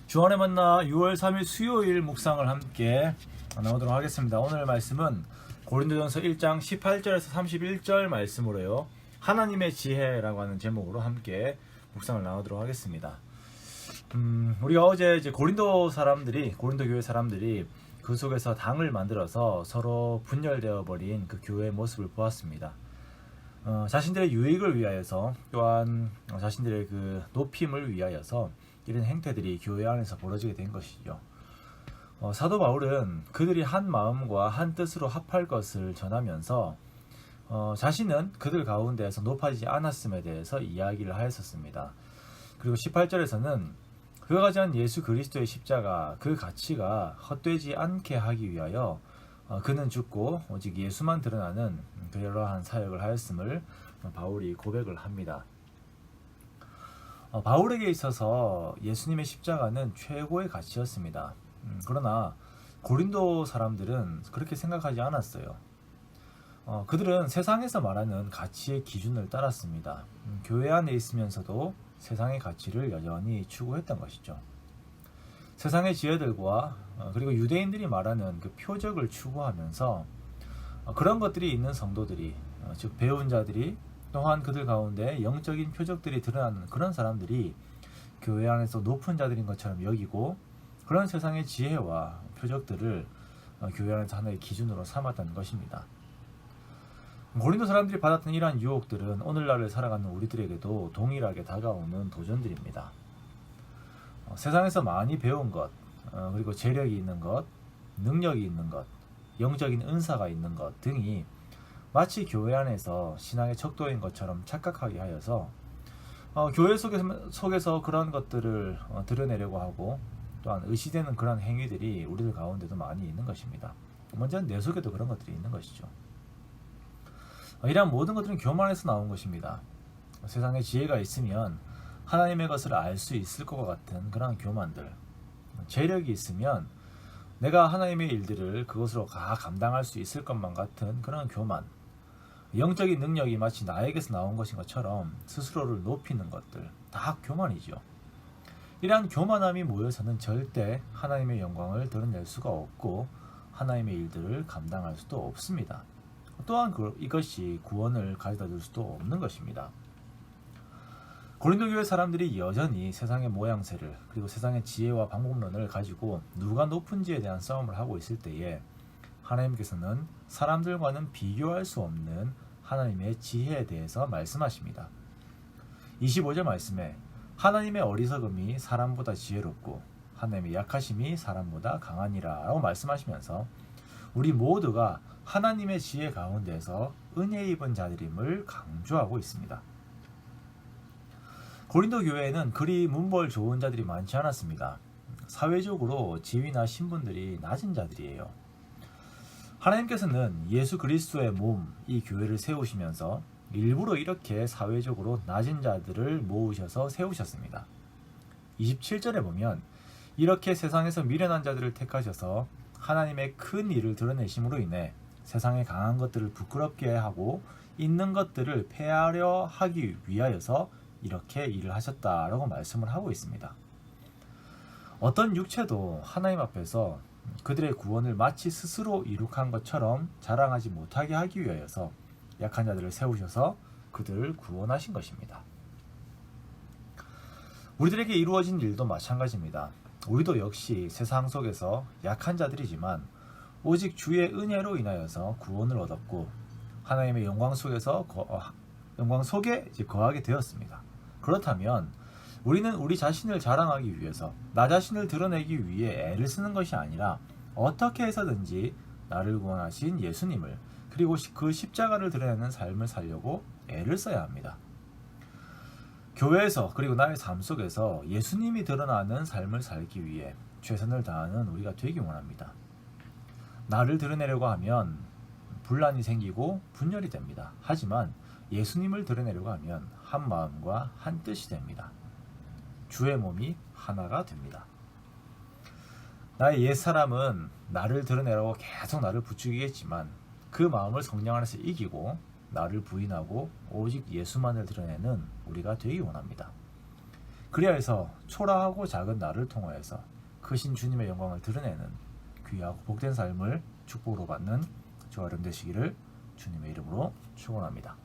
주안의 만나 6월 3일 수요일 묵상을 함께 나누도록 하겠습니다. 오늘 말씀은 고린도전서 1장 18절에서 31절 말씀으로요. 하나님의 지혜라고 하는 제목으로 함께 묵상을 나누도록 하겠습니다. 우리가 어제 이제 고린도 교회 사람들이 그 속에서 당을 만들어서 서로 분열되어 버린 그 교회의 모습을 보았습니다. 자신들의 유익을 위하여서 또한 자신들의 그 높임을 위하여서 이런 행태들이 교회 안에서 벌어지게 된 것이죠. 사도 바울은 그들이 한 마음과 한 뜻으로 합할 것을 전하면서 자신은 그들 가운데에서 높아지지 않았음에 대해서 이야기를 하였었습니다. 그리고 18절에서는 그가 가진 예수 그리스도의 십자가 그 가치가 헛되지 않게 하기 위하여 그는 죽고 오직 예수만 드러나는 그러한 사역을 하였음을 바울이 고백을 합니다. 바울에게 있어서 예수님의 십자가는 최고의 가치였습니다. 그러나 고린도 사람들은 그렇게 생각하지 않았어요. 그들은 세상에서 말하는 가치의 기준을 따랐습니다. 교회 안에 있으면서도 세상의 가치를 여전히 추구했던 것이죠. 세상의 지혜들과 그리고 유대인들이 말하는 그 표적을 추구하면서 그런 것들이 있는 성도들이 즉 배운 자들이 또한 그들 가운데 영적인 표적들이 드러나는 그런 사람들이 교회 안에서 높은 자들인 것처럼 여기고 그런 세상의 지혜와 표적들을 교회 안에서 하나의 기준으로 삼았다는 것입니다. 고린도 사람들이 받았던 이러한 유혹들은 오늘날을 살아가는 우리들에게도 동일하게 다가오는 도전들입니다. 세상에서 많이 배운 것, 그리고 재력이 있는 것, 능력이 있는 것, 영적인 은사가 있는 것 등이 마치 교회 안에서 신앙의 척도인 것처럼 착각하게 하여서 교회 속에서 그런 것들을 드러내려고 하고 또한 의시되는 그런 행위들이 우리들 가운데도 많이 있는 것입니다. 먼저 내 속에도 그런 것들이 있는 것이죠. 이러한 모든 것들은 교만에서 나온 것입니다. 세상에 지혜가 있으면 하나님의 것을 알 수 있을 것 같은 그런 교만들, 재력이 있으면 내가 하나님의 일들을 그것으로 다 감당할 수 있을 것만 같은 그런 교만, 영적인 능력이 마치 나에게서 나온 것인 것처럼 스스로를 높이는 것들, 다 교만이죠. 이러한 교만함이 모여서는 절대 하나님의 영광을 드러낼 수가 없고 하나님의 일들을 감당할 수도 없습니다. 또한 이것이 구원을 가져다 줄 수도 없는 것입니다. 고린도 교회 사람들이 여전히 세상의 모양새를 그리고 세상의 지혜와 방법론을 가지고 누가 높은지에 대한 싸움을 하고 있을 때에 하나님께서는 사람들과는 비교할 수 없는 하나님의 지혜에 대해서 말씀하십니다. 25절 말씀에 하나님의 어리석음이 사람보다 지혜롭고 하나님의 약하심이 사람보다 강하니라 라고 말씀하시면서 우리 모두가 하나님의 지혜 가운데서 은혜 입은 자들임을 강조하고 있습니다. 고린도 교회에는 그리 문벌 좋은 자들이 많지 않았습니다. 사회적으로 지위나 신분들이 낮은 자들이에요. 하나님께서는 예수 그리스도의 몸, 이 교회를 세우시면서 일부러 이렇게 사회적으로 낮은 자들을 모으셔서 세우셨습니다. 27절에 보면 이렇게 세상에서 미련한 자들을 택하셔서 하나님의 큰 일을 드러내심으로 인해 세상의 강한 것들을 부끄럽게 하고 있는 것들을 폐하려 하기 위하여서 이렇게 일을 하셨다라고 말씀을 하고 있습니다. 어떤 육체도 하나님 앞에서 그들의 구원을 마치 스스로 이룩한 것처럼 자랑하지 못하게 하기 위하여서 약한 자들을 세우셔서 그들을 구원하신 것입니다. 우리들에게 이루어진 일도 마찬가지입니다. 우리도 역시 세상 속에서 약한 자들이지만 오직 주의 은혜로 인하여서 구원을 얻었고 하나님의 영광 속에 거하게 되었습니다. 그렇다면 우리는 우리 자신을 자랑하기 위해서 나 자신을 드러내기 위해 애를 쓰는 것이 아니라 어떻게 해서든지 나를 구원하신 예수님을 그리고 그 십자가를 드러내는 삶을 살려고 애를 써야 합니다. 교회에서 그리고 나의 삶 속에서 예수님이 드러나는 삶을 살기 위해 최선을 다하는 우리가 되기 원합니다. 나를 드러내려고 하면 분란이 생기고 분열이 됩니다. 하지만 예수님을 드러내려고 하면 한 마음과 한 뜻이 됩니다. 주의 몸이 하나가 됩니다. 나의 옛사람은 나를 드러내라고 계속 나를 부추기겠지만 그 마음을 성령 안에서 이기고 나를 부인하고 오직 예수만을 드러내는 우리가 되기 원합니다. 그리하여서 초라하고 작은 나를 통하여서 크신 주님의 영광을 드러내는 귀하고 복된 삶을 축복으로 받는 저와 여러분 되시기를 주님의 이름으로 축원합니다.